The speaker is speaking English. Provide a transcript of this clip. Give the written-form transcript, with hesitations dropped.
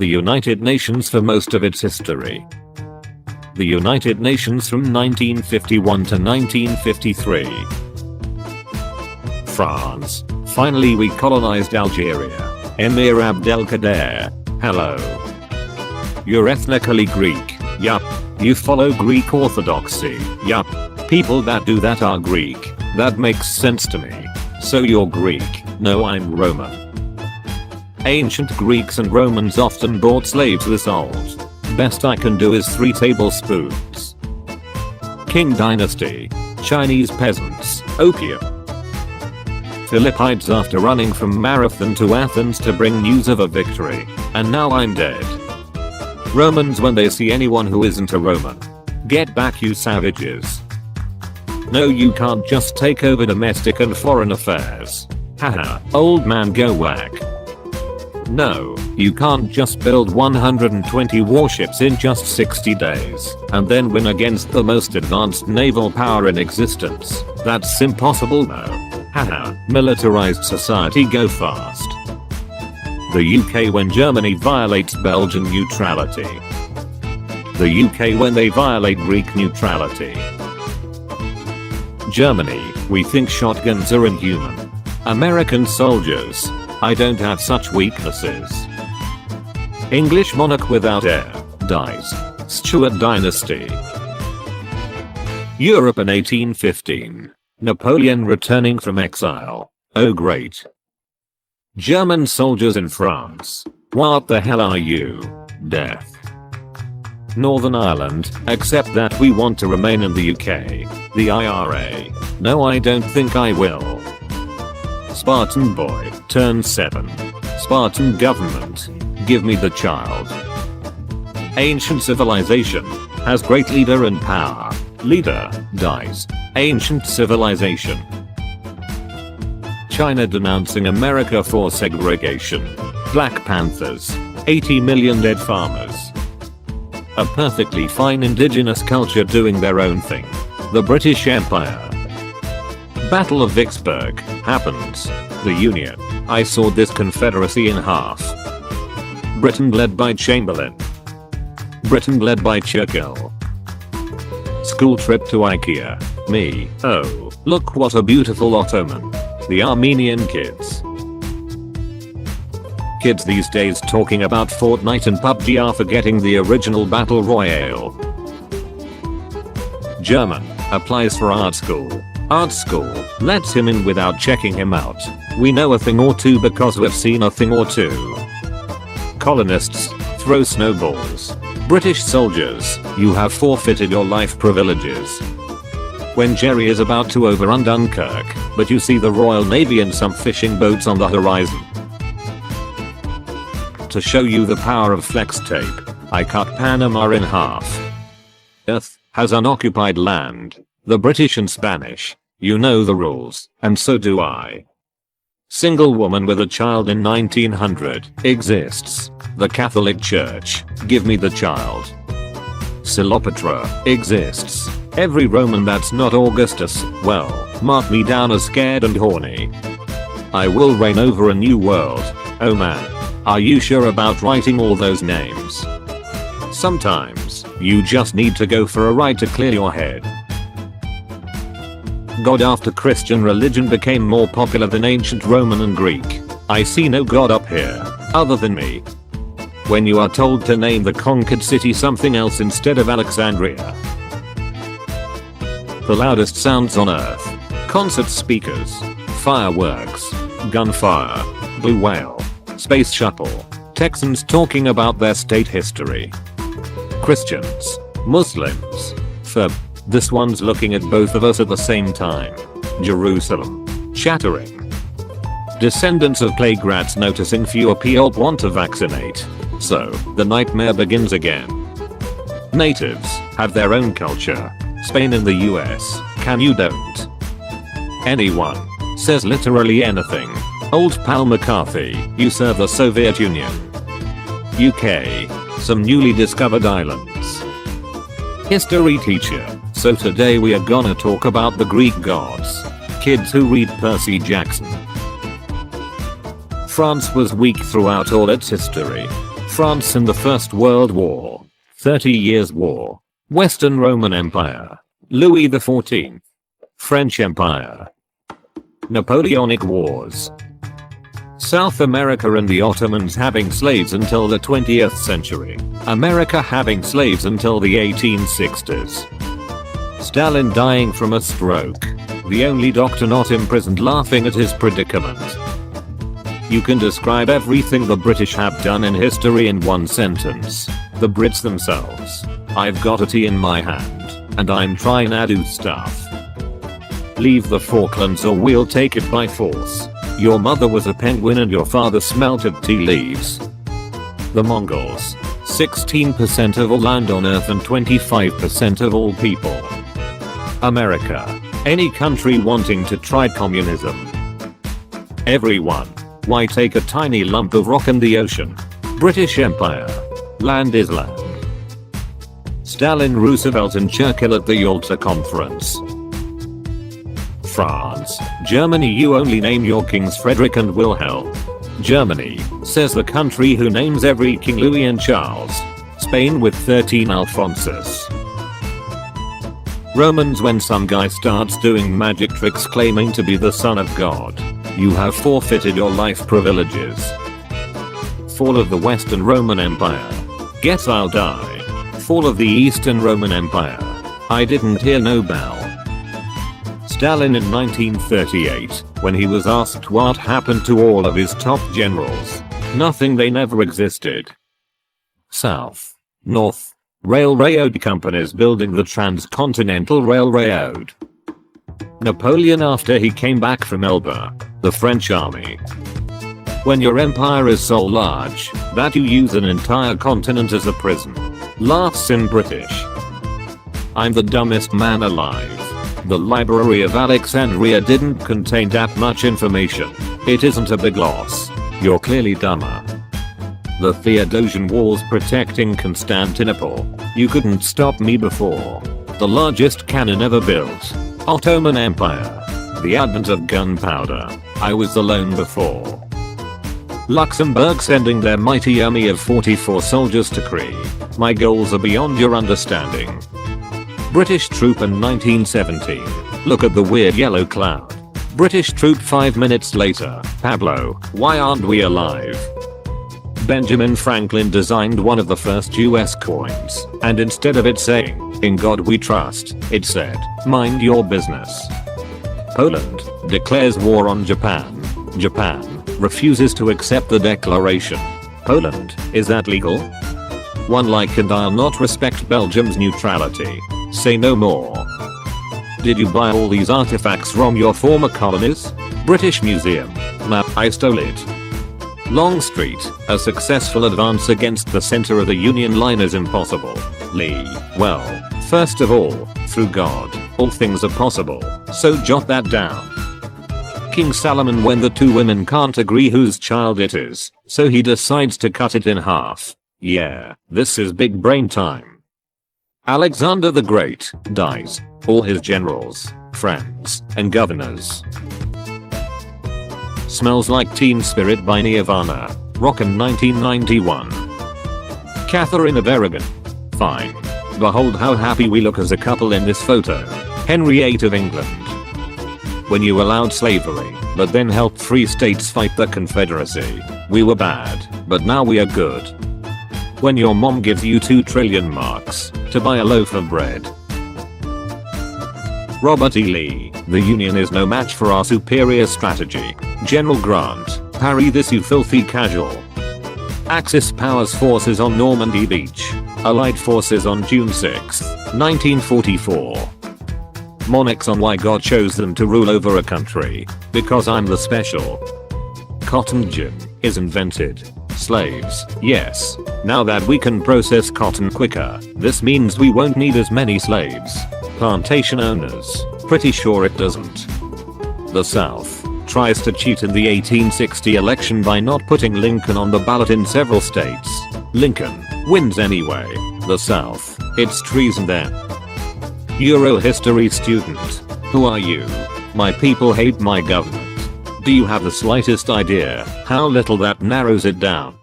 The United Nations for most of its history. The United Nations from 1951 to 1953. France. Finally we colonized Algeria. Emir Abdelkader. Hello. You're ethnically Greek. Yup. You follow Greek Orthodoxy. Yup. People that do that are Greek. That makes sense to me. So you're Greek. No, I'm Roman. Ancient Greeks and Romans often bought slaves this old. Best I can do is 3 tablespoons. Qing Dynasty. Chinese peasants. Opium. Philippides after running from Marathon to Athens to bring news of a victory. And now I'm dead. Romans when they see anyone who isn't a Roman. Get back you savages. No, you can't just take over domestic and foreign affairs. Haha, old man go whack. No, you can't just build 120 warships in just 60 days and then win against the most advanced naval power in existence. That's impossible, no. Haha, militarized society go fast. The UK when Germany violates Belgian neutrality. The UK when they violate Greek neutrality. Germany, we think shotguns are inhuman. American soldiers, I don't have such weaknesses. English monarch without heir, dies. Stuart dynasty. Europe in 1815. Napoleon returning from exile. Oh great. German soldiers in France. What the hell are you? Death. Northern Ireland, except that we want to remain in the UK. The IRA. No, I don't think I will. Spartan boy, turn 7. Spartan government. Give me the child. Ancient civilization. Has great leader and power. Leader, dies. Ancient civilization. China denouncing America for segregation. Black Panthers. 80 million dead farmers. A perfectly fine indigenous culture doing their own thing. The British Empire. Battle of Vicksburg happens. The Union. I saw this confederacy in half. Britain led by Chamberlain. Britain led by Churchill. School trip to IKEA. Me. Oh, look what a beautiful ottoman. The Armenian kids. Kids these days talking about Fortnite and PUBG are forgetting the original battle royale. German. Applies for art school. Art school lets him in without checking him out. We know a thing or two because we've seen a thing or two. Colonists. Throw snowballs. British soldiers, you have forfeited your life privileges. When Jerry is about to overrun Dunkirk, but you see the Royal Navy and some fishing boats on the horizon. To show you the power of flex tape, I cut Panama in half. Earth has unoccupied land. The British and Spanish. You know the rules, and so do I. Single woman with a child in 1900 exists. The Catholic Church. Give me the child. Silopatra exists. Every Roman that's not Augustus, well, mark me down as scared and horny. I will reign over a new world. Oh man. Are you sure about writing all those names? Sometimes, you just need to go for a ride to clear your head. God after Christian religion became more popular than ancient Roman and Greek. I see no God up here, other than me. When you are told to name the conquered city something else instead of Alexandria. The loudest sounds on earth. Concert speakers. Fireworks. Gunfire. Blue whale. Space shuttle. Texans talking about their state history. Christians. Muslims. This one's looking at both of us at the same time. Jerusalem. Chattering. Descendants of plague rats noticing fewer people want to vaccinate. So, the nightmare begins again. Natives have their own culture. Spain and the US, can you don't? Anyone says literally anything. Old pal McCarthy, you serve the Soviet Union. UK, some newly discovered islands. History teacher, so today we are gonna talk about the Greek gods. Kids who read Percy Jackson. France was weak throughout all its history. France in the First World War. 30 Years' War. Western Roman Empire. Louis XIV. French Empire. Napoleonic Wars. South America and the Ottomans having slaves until the 20th century. America having slaves until the 1860s. Stalin dying from a stroke. The only doctor not imprisoned laughing at his predicament. You can describe everything the British have done in history in one sentence. The Brits themselves. I've got a tea in my hand, and I'm trying to do stuff. Leave the Falklands or we'll take it by force. Your mother was a penguin and your father smelt of tea leaves. The Mongols. 16% of all land on earth and 25% of all people. America. Any country wanting to try communism. Everyone. Why take a tiny lump of rock in the ocean? British Empire. Land is land. Stalin, Roosevelt and Churchill at the Yalta Conference. France. Germany. You only name your kings Frederick and Wilhelm. Germany, says the country who names every king Louis and Charles. Spain with 13 Alphonsus. Romans. When some guy starts doing magic tricks claiming to be the son of God, you have forfeited your life privileges. Fall of the Western Roman Empire. Guess I'll die. Fall of the Eastern Roman Empire. I didn't hear no bell. Stalin in 1938, when he was asked what happened to all of his top generals. Nothing, they never existed. South. North. Railroad companies building the Transcontinental Railroad. Napoleon after he came back from Elba. The French army. When your empire is so large that you use an entire continent as a prison. Laughs in British. I'm the dumbest man alive. The Library of Alexandria didn't contain that much information. It isn't a big loss. You're clearly dumber. The Theodosian Walls protecting Constantinople. You couldn't stop me before. The largest cannon ever built. Ottoman Empire. The advent of gunpowder. I was alone before. Luxembourg sending their mighty army of 44 soldiers to Crete. My goals are beyond your understanding. British troop in 1917. Look at the weird yellow cloud. British troop 5 minutes later. Pablo, why aren't we alive? Benjamin Franklin designed one of the first US coins, and instead of it saying, "In God we trust," it said, "Mind your business." Poland declares war on Japan. Japan refuses to accept the declaration. Poland, is that legal? One like and I'll not respect Belgium's neutrality. Say no more. Did you buy all these artifacts from your former colonies? British Museum. Map, I stole it. Longstreet, a successful advance against the center of the Union line is impossible. Lee, well, first of all, through God, all things are possible, so jot that down. King Solomon, when the two women can't agree whose child it is, so he decides to cut it in half. Yeah, this is big brain time. Alexander the Great dies. All his generals, friends, and governors. Smells Like Teen Spirit by Nirvana. Rockin' 1991. Catherine of Aragon. Fine. Behold how happy we look as a couple in this photo. Henry VIII of England. When you allowed slavery, but then helped free states fight the Confederacy. We were bad, but now we are good. When your mom gives you 2 trillion marks to buy a loaf of bread. Robert E. Lee, the Union is no match for our superior strategy. General Grant, parry this you filthy casual. Axis powers forces on Normandy Beach. Allied forces on June 6, 1944. Monarchs on why God chose them to rule over a country. Because I'm the special. Cotton gin is invented. Slaves, yes. Now that we can process cotton quicker, this means we won't need as many slaves. Plantation owners, pretty sure it doesn't. The South tries to cheat in the 1860 election by not putting Lincoln on the ballot in several states. Lincoln wins anyway. The South, it's treason then. Euro history student, who are you? My people hate my government. Do you have the slightest idea how little that narrows it down?